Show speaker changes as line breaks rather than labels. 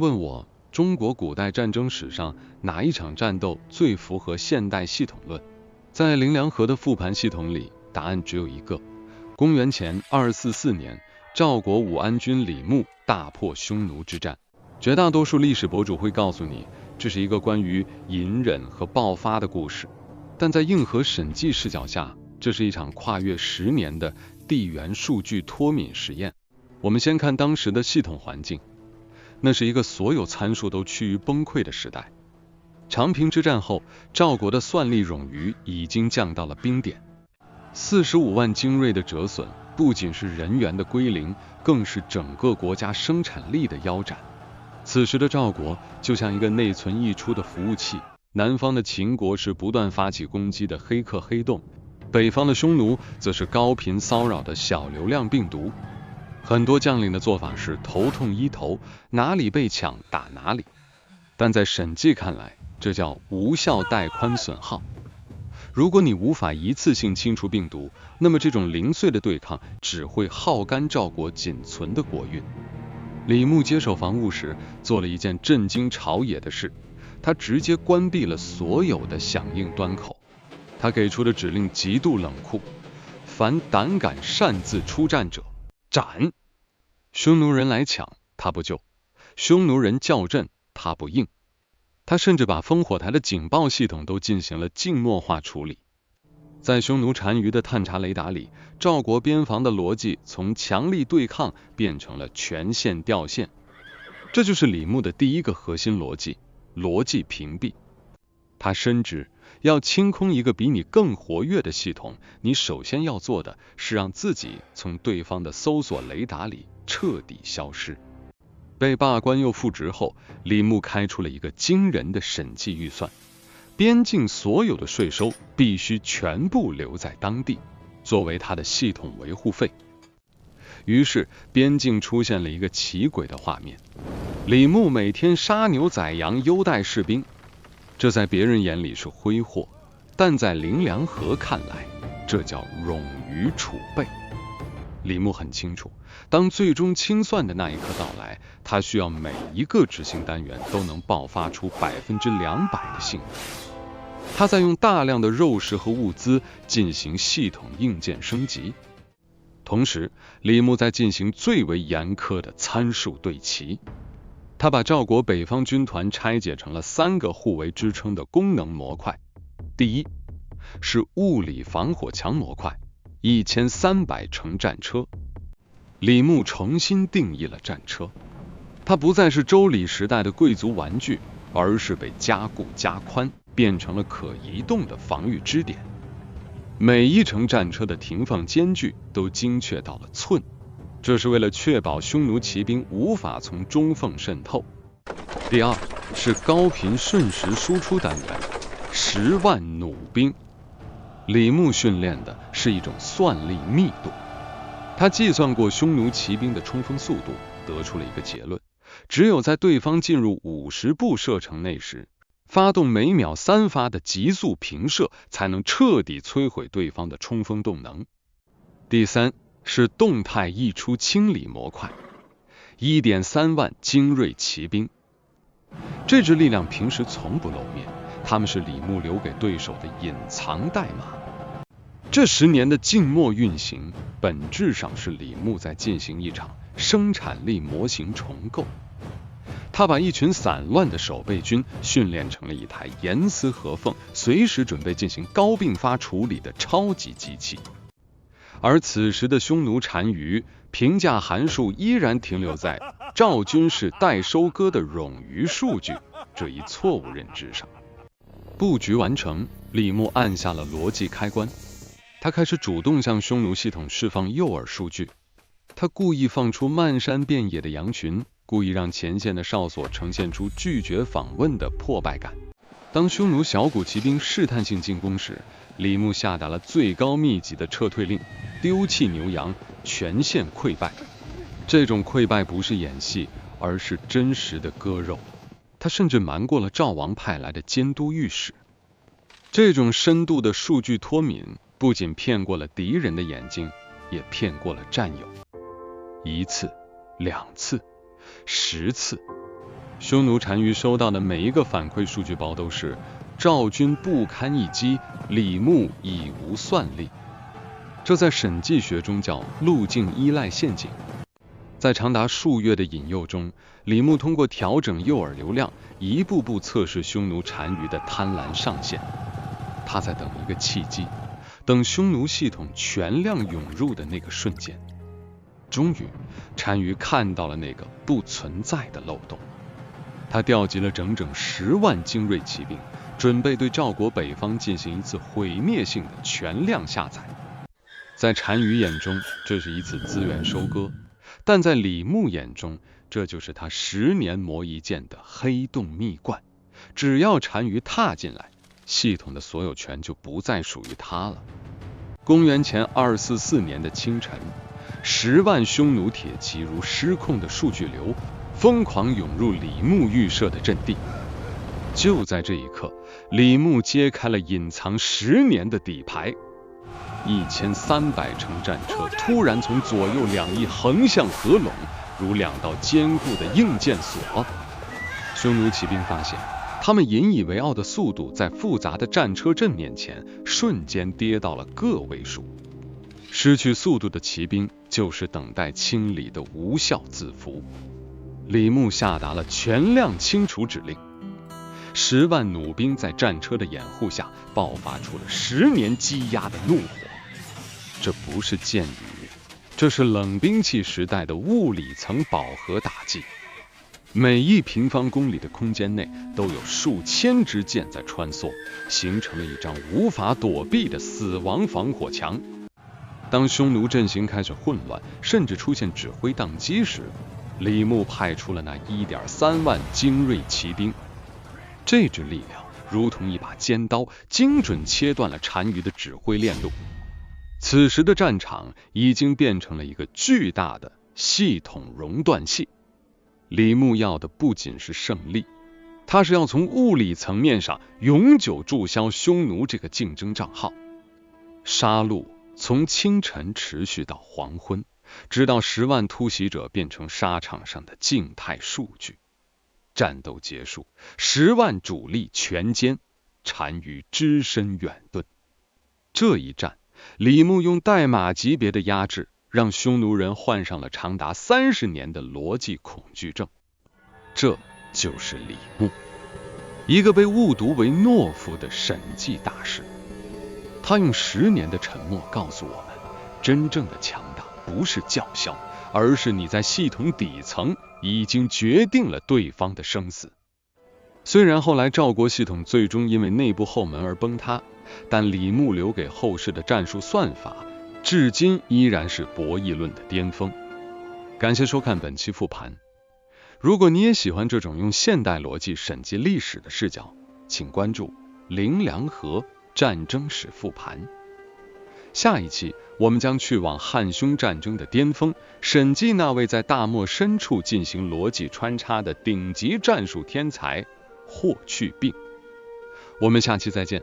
问我，中国古代战争史上哪一场战斗最符合现代系统论？在凌凉河的复盘系统里，答案只有一个：公元前244年，赵国武安君李牧大破匈奴之战。绝大多数历史博主会告诉你，这是一个关于隐忍和爆发的故事，但在硬核审计视角下，这是一场跨越10年的地缘数据脱敏实验。我们先看当时的系统环境，那是一个所有参数都趋于崩溃的时代。长平之战后，赵国的算力冗余已经降到了冰点，45万精锐的折损，不仅是人员的归零，更是整个国家生产力的腰斩。此时的赵国就像一个内存溢出的服务器，南方的秦国是不断发起攻击的黑客黑洞，北方的匈奴则是高频骚扰的小流量病毒。很多将领的做法是头痛医头，哪里被抢打哪里，但在审计看来，这叫无效带宽损耗。如果你无法一次性清除病毒，那么这种零碎的对抗只会耗干赵国仅存的国运。李牧接手防务时，做了一件震惊朝野的事，他直接关闭了所有的响应端口。他给出的指令极度冷酷，凡胆敢擅自出战者，斩！匈奴人来抢，他不救；匈奴人叫阵，他不应。他甚至把烽火台的警报系统都进行了静默化处理。在匈奴单于的探查雷达里，赵国边防的逻辑从强力对抗变成了全线掉线。这就是李牧的第一个核心逻辑：逻辑屏蔽。他深知，要清空一个比你更活跃的系统，你首先要做的是让自己从对方的搜索雷达里彻底消失。被罢官又复职后，李牧开出了一个惊人的审计预算，边境所有的税收必须全部留在当地，作为他的系统维护费。于是边境出现了一个奇诡的画面，李牧每天杀牛宰羊优待士兵，这在别人眼里是挥霍，但在凌凉河看来，这叫冗余储备。李牧很清楚，当最终清算的那一刻到来，他需要每一个执行单元都能爆发出200%的性能。他在用大量的肉食和物资进行系统硬件升级，同时李牧在进行最为严苛的参数对齐。他把赵国北方军团拆解成了3个互为支撑的功能模块。第一是物理防火墙模块，1300乘战车。李牧重新定义了战车，它不再是周礼时代的贵族玩具，而是被加固加宽，变成了可移动的防御支点。每一乘战车的停放间距都精确到了寸，这是为了确保匈奴骑兵无法从中缝渗透。第二是高频瞬时输出单元，10万弩兵。李牧训练的是一种算力密度，他计算过匈奴骑兵的冲锋速度，得出了一个结论：只有在对方进入50步射程内时，发动每秒3发的急速平射，才能彻底摧毁对方的冲锋动能。第三是动态溢出清理模块，1.3万精锐骑兵。这支力量平时从不露面，他们是李牧留给对手的隐藏代码。这10年的静默运行，本质上是李牧在进行一场生产力模型重构。他把一群散乱的守备军训练成了一台严丝合缝、随时准备进行高并发处理的超级机器。而此时的匈奴单于评价函数依然停留在赵军是待收割的冗余数据这一错误认知上。布局完成，李牧按下了逻辑开关，他开始主动向匈奴系统释放诱饵数据。他故意放出漫山遍野的羊群，故意让前线的哨所呈现出拒绝访问的破败感。当匈奴小股骑兵试探性进攻时，李牧下达了最高密集的撤退令，丢弃牛羊，全线溃败。这种溃败不是演戏，而是真实的割肉。他甚至瞒过了赵王派来的监督御史。这种深度的数据脱敏，不仅骗过了敌人的眼睛，也骗过了战友。1次、2次、10次，匈奴单于收到的每一个反馈数据包都是赵军不堪一击，李牧已无算力。这在审计学中叫路径依赖陷阱。在长达数月的引诱中，李牧通过调整诱饵流量，一步步测试匈奴单于的贪婪上限。他在等一个契机，等匈奴系统全量涌入的那个瞬间。终于，单于看到了那个不存在的漏洞。他调集了整整10万精锐骑兵，准备对赵国北方进行一次毁灭性的全量下载。在单于眼中，这是一次资源收割，但在李牧眼中，这就是他10年磨一剑的黑洞秘罐。只要单于踏进来，系统的所有权就不再属于他了。公元前244年的清晨，10万匈奴铁骑如失控的数据流，疯狂涌入李牧预设的阵地。就在这一刻，李牧揭开了隐藏10年的底牌。1300乘战车突然从左右两翼横向合拢，如2道坚固的硬箭索。匈奴骑兵发现，他们引以为傲的速度在复杂的战车阵面前瞬间跌到了个位数。失去速度的骑兵就是等待清理的无效字符。李牧下达了全量清除指令，10万弩兵在战车的掩护下爆发出了10年积压的怒火。这不是箭雨，这是冷兵器时代的物理层饱和打击。每1平方公里的空间内都有数千支箭在穿梭，形成了一张无法躲避的死亡防火墙。当匈奴阵型开始混乱，甚至出现指挥宕机时，李牧派出了那1.3万精锐骑兵。这支力量如同一把尖刀，精准切断了单于的指挥链路。此时的战场已经变成了一个巨大的系统熔断器。李牧要的不仅是胜利，他是要从物理层面上永久注销匈奴这个竞争账号。杀戮从清晨持续到黄昏，直到10万突袭者变成沙场上的静态数据。战斗结束，10万主力全歼，单于只身远遁。这一战，李牧用代码级别的压制，让匈奴人患上了长达30年的逻辑恐惧症。这就是李牧，一个被误读为懦夫的审计大师。他用10年的沉默告诉我们，真正的强大不是叫嚣，而是你在系统底层已经决定了对方的生死。虽然后来赵国系统最终因为内部后门而崩塌，但李牧留给后世的战术算法，至今依然是博弈论的巅峰。感谢收看本期复盘。如果你也喜欢这种用现代逻辑审计历史的视角，请关注凌梁河战争史复盘。下一期我们将去往汉匈战争的巅峰，审计那位在大漠深处进行逻辑穿插的顶级战术天才霍去病。我们下期再见。